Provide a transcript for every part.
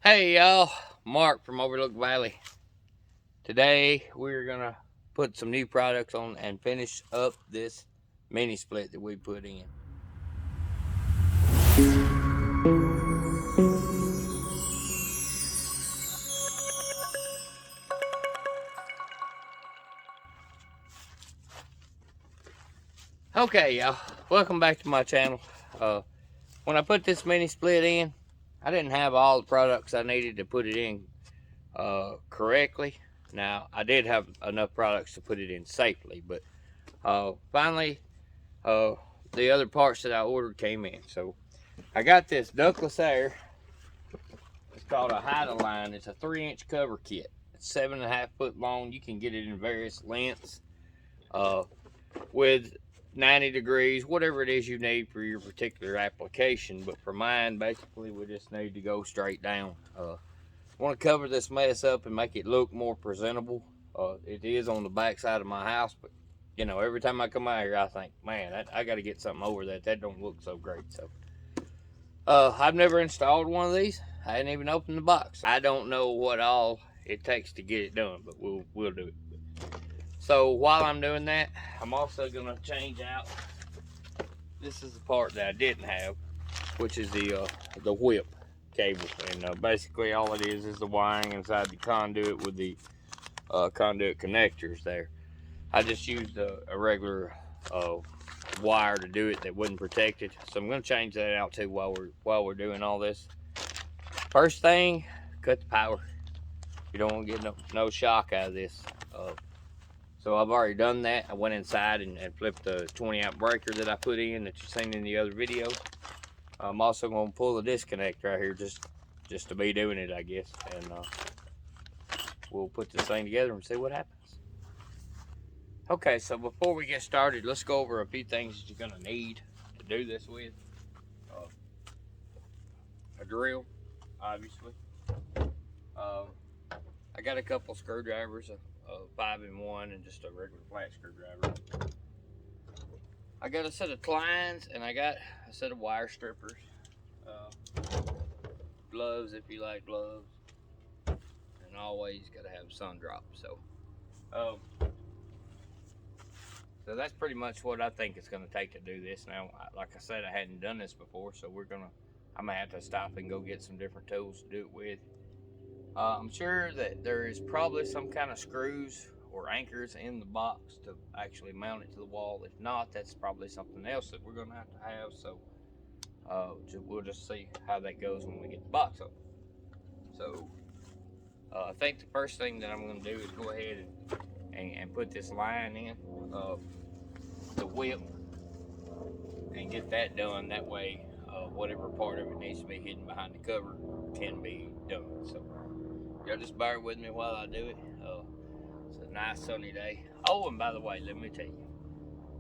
Hey y'all, Mark from Overlook Valley. Today we're gonna put some new products on and finish up this mini split that we put in. Okay y'all, welcome back to my channel. When I put this mini split in, I didn't have all the products I needed to put it in correctly. Now I did have enough products to put it in safely, but finally the other parts that I ordered came in. So I got this ductless air. It's called a Line. It's a 3-inch cover kit. It's 7.5 foot long. You can get it in various lengths with 90 degrees, whatever it is you need for your particular application. But for mine, basically, we just need to go straight down. I want to cover this mess up and make it look more presentable. It is on the back side of my house, but you know, every time I come out here, I think, man, I got to get something over that. That don't look so great. So I've never installed one of these. I hadn't even opened the box. I don't know what all it takes to get it done, but we'll do it. So while I'm doing that, I'm also gonna change out. This is the part that I didn't have, which is the whip cable, and basically all it is the wiring inside the conduit with the conduit connectors there. I just used a regular wire to do it that wasn't protected, so I'm going to change that out too while we're doing all this. First thing, cut the power. You don't want to get no shock out of this. So I've already done that. I went inside and flipped the 20 amp breaker that I put in that you've seen in the other video. I'm also going to pull the disconnect right here just to be doing it, I guess, and we'll put this thing together and see what happens. Okay, so before we get started, let's go over a few things that you're going to need to do this with. A drill, obviously. I got a couple screwdrivers, a 5-in-1 and just a regular flat screwdriver. I got a set of Kleins and I got a set of wire strippers. Gloves if you like gloves. And always got to have sun drops. So that's pretty much what I think it's going to take to do this. Now, like I said, I hadn't done this before, so I'm going to have to stop and go get some different tools to do it with. I'm sure that there is probably some kind of screws or anchors in the box to actually mount it to the wall. If not, that's probably something else that we're going to have. So we'll just see how that goes when we get the box open. So I think the first thing that I'm going to do is go ahead and put this line in the whip and get that done. That way whatever part of it needs to be hidden behind the cover can be done. So y'all just bear with me while I do it. It's a nice sunny day. Oh, and by the way, let me tell you,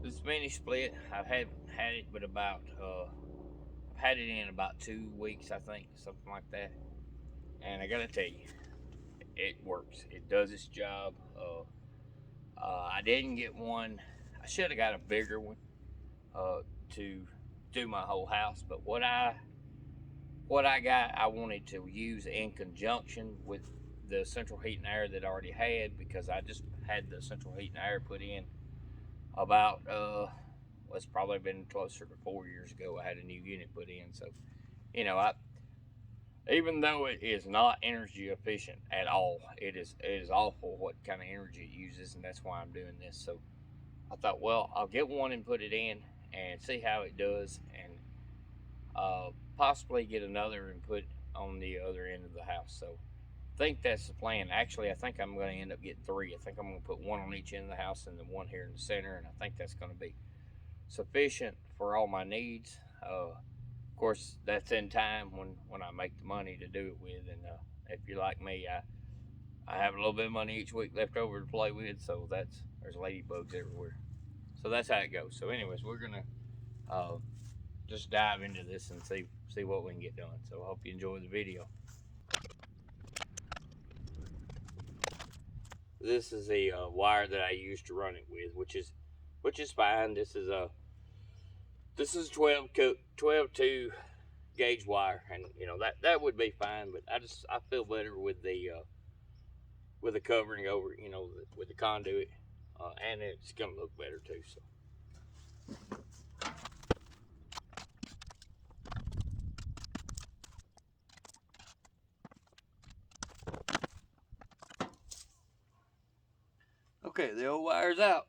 this mini split, I haven't had it but about I've had it in about 2 weeks, I think, something like that. And I gotta tell you, it works. It does its job. I didn't get one. I should have got a bigger one to do my whole house, but what I got, I wanted to use in conjunction with the central heat and air that I already had, because I just had the central heat and air put in about it's probably been closer to 4 years ago. I had a new unit put in, so you know, even though it is not energy efficient at all, it is awful what kind of energy it uses, and that's why I'm doing this. So I thought, well, I'll get one and put it in and see how it does, and possibly get another and put on the other end of the house. So I think that's the plan. Actually, I think I'm going to end up getting 3. I think I'm going to put one on each end of the house and then one here in the center, and I think that's going to be sufficient for all my needs. Of course, that's in time when I make the money to do it with, and if you're like me, I have a little bit of money each week left over to play with, so there's ladybugs everywhere. So that's how it goes. So anyways, we're gonna just dive into this and see what we can get done. So I hope you enjoy the video. This is the wire that I used to run it with, which is fine. This is 12-2 gauge wire, and you know that would be fine. But I feel better with the covering over, you know, with the conduit, and it's gonna look better too. So. Okay, the old wire's out.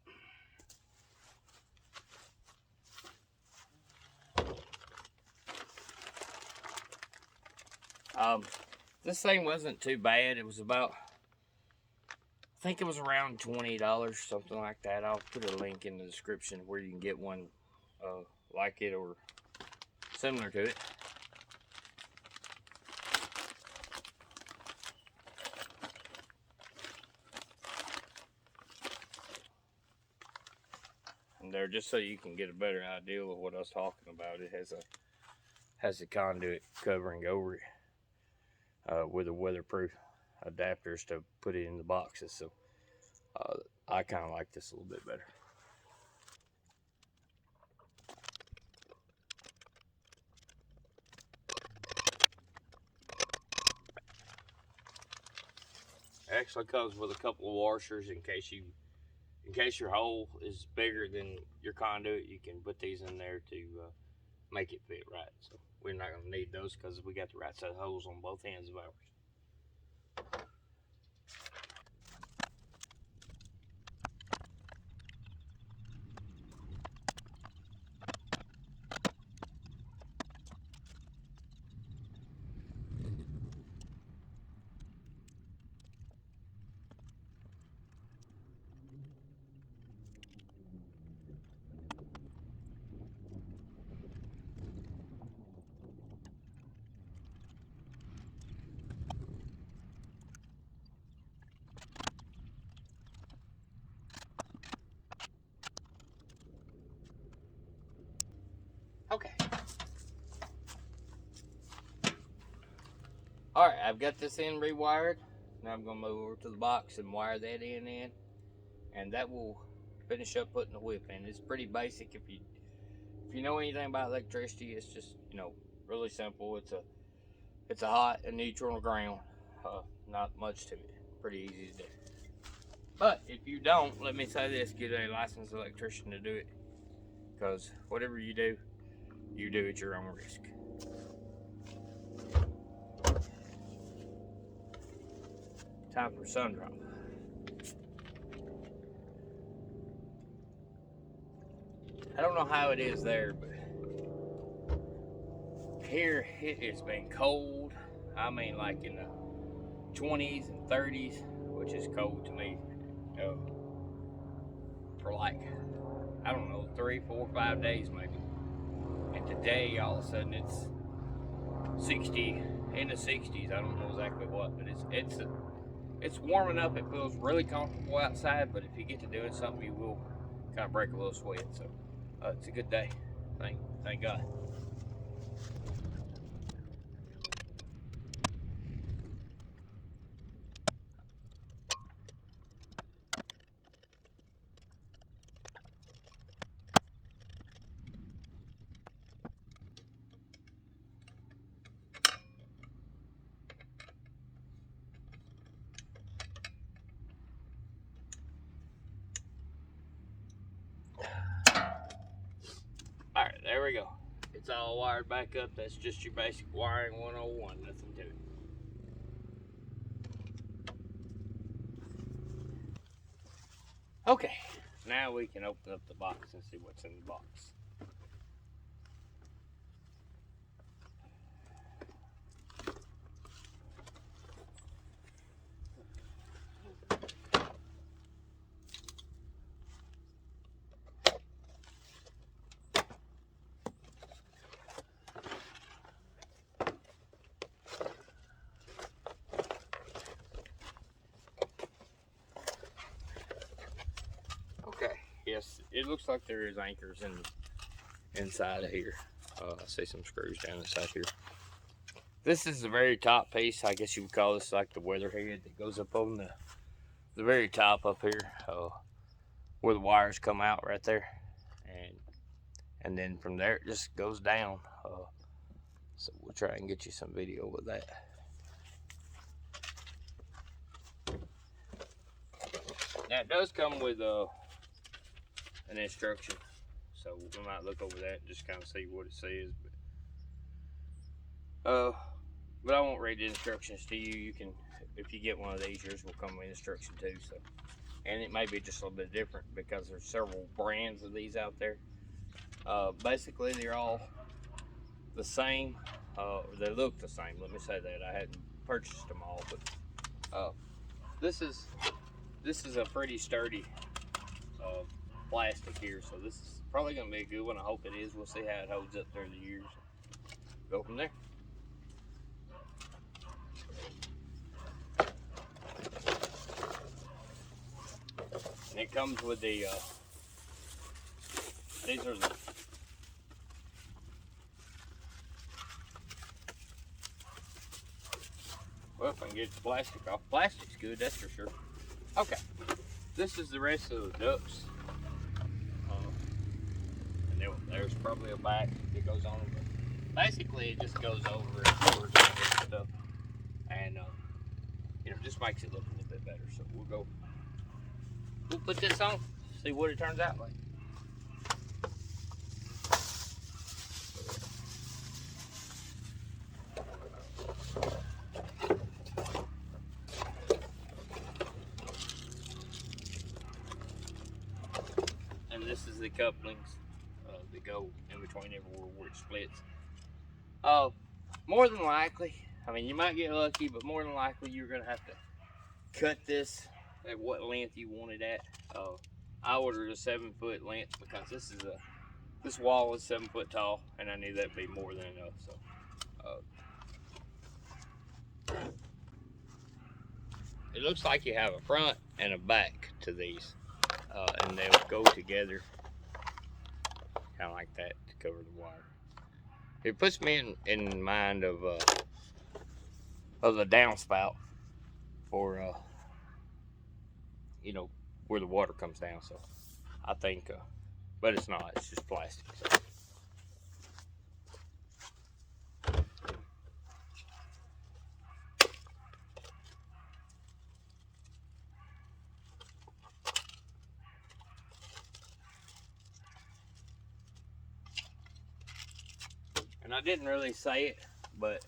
This thing wasn't too bad. It was about, I think it was around $20, something like that. I'll put a link in the description where you can get one like it or similar to it. And there, just so you can get a better idea of what I was talking about, it has a conduit covering over it with a weatherproof adapters to put it in the boxes. So I kind of like this a little bit better. It actually comes with a couple of washers in case your hole is bigger than your conduit. You can put these in there to make it fit right. So we're not going to need those because we got the right set of holes on both ends of ours. Okay. Alright, I've got this end rewired. Now I'm going to move over to the box and wire that in. And that will finish up putting the whip in. It's pretty basic. If you know anything about electricity, it's just, you know, really simple. It's a hot and neutral ground. Not much to it. Pretty easy to do. But if you don't, let me say this, get a licensed electrician to do it. Because whatever you do at your own risk. Time for sun drop. I don't know how it is there, but here it has been cold. I mean, like in the 20s and 30s, which is cold to me. For like, I don't know, 3, 4, 5 days maybe. And today, all of a sudden, it's 60, in the 60s. I don't know exactly what, but it's warming up. It feels really comfortable outside, but if you get to doing something, you will kind of break a little sweat. So it's a good day. Thank God. Alright, there we go. It's all wired back up. That's just your basic wiring 101, nothing to it. Okay, now we can open up the box and see what's in the box. Yes, it looks like there is anchors inside of here. I see some screws down inside here. This is the very top piece. I guess you would call this like the weather head that goes up on the very top up here, where the wires come out right there, and then from there it just goes down. So we'll try and get you some video with that. Now it does come with an instruction, so we might look over that and just kind of see what it says. But I won't read the instructions to you. You can, if you get one of these, yours will come with instruction too. So, and it may be just a little bit different because there's several brands of these out there. Basically, they're all the same. They look the same. Let me say that. I hadn't purchased them all, but this is a pretty sturdy plastic here. So this is probably gonna be a good one. I hope it is. We'll see how it holds up through the years. Go from there. And it comes with the, these are the, well, if I can get the plastic off. Plastic's good, that's for sure. Okay, this is the rest of the ducts. And there's probably a back that goes on. But basically, it just goes over and covers all this stuff. And, you know, just makes it look a little bit better. So we'll put this on, see what it turns out like. And this is the couplings that go in between everywhere where it splits. More than likely, I mean, you might get lucky, but more than likely you're gonna have to cut this at what length you want it at. I ordered a 7-foot length because this wall is 7 foot tall, and I knew that'd be more than enough. So it looks like you have a front and a back to these, and they'll go together, kind of like that, to cover the wire. It puts me in mind of the downspout for you know, where the water comes down. So I think, but it's not, it's just plastic. So. And I didn't really say it, but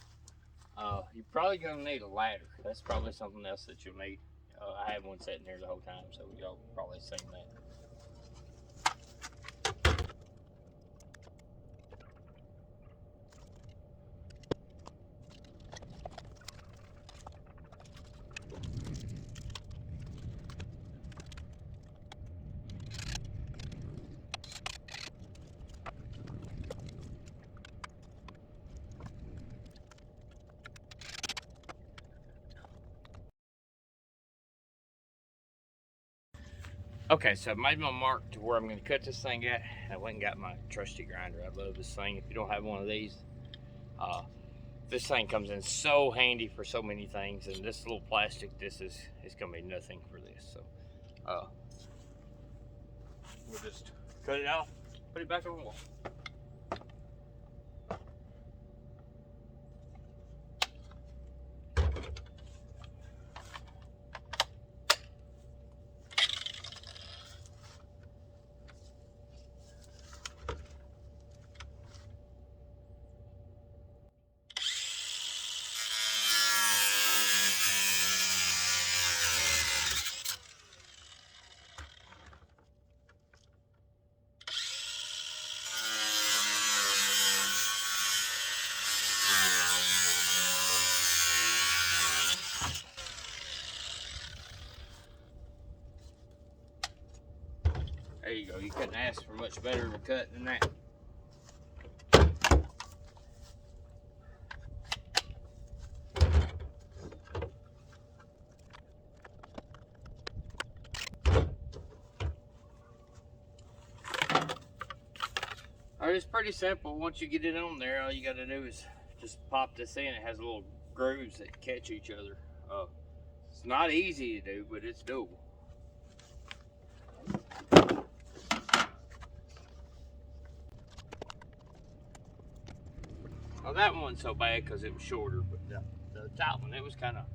you're probably gonna need a ladder. That's probably something else that you'll need. I had one sitting there the whole time, so y'all probably seen that. Okay, so I made my mark to where I'm going to cut this thing at. I went and got my trusty grinder. I love this thing. If you don't have one of these, this thing comes in so handy for so many things. And this little plastic, this is going to be nothing for this. So we'll just cut it off, put it back on the wall. There you go. You couldn't ask for much better of a cut than that. Alright, it's pretty simple. Once you get it on there, all you got to do is just pop this in. It has little grooves that catch each other. It's not easy to do, but it's doable. Now that one wasn't so bad because it was shorter, but the top one, it was kind of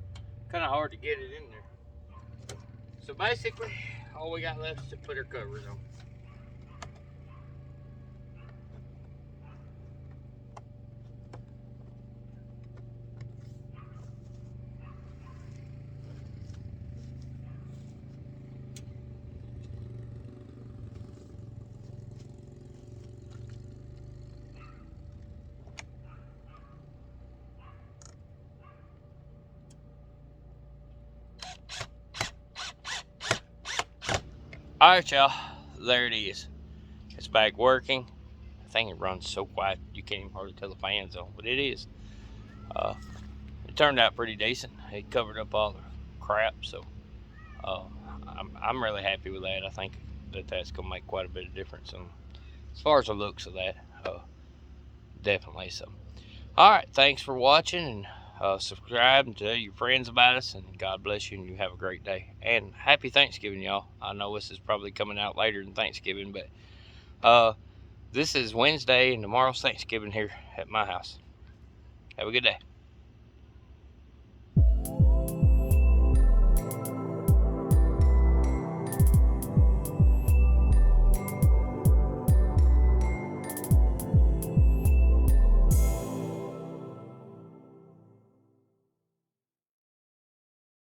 hard to get it in there. So basically, all we got left is to put our covers on. Alright, y'all, there it is. It's back working. I think it runs so quiet you can't even hardly tell the fan's on, but it is. It turned out pretty decent. It covered up all the crap, so I'm really happy with that. I think that's going to make quite a bit of difference as far as the looks of that. Definitely so. Alright, thanks for watching, and subscribe and tell your friends about us, and God bless you, and you have a great day. And happy Thanksgiving, y'all. I know this is probably coming out later than Thanksgiving, but this is Wednesday and tomorrow's Thanksgiving here at my house. Have a good day.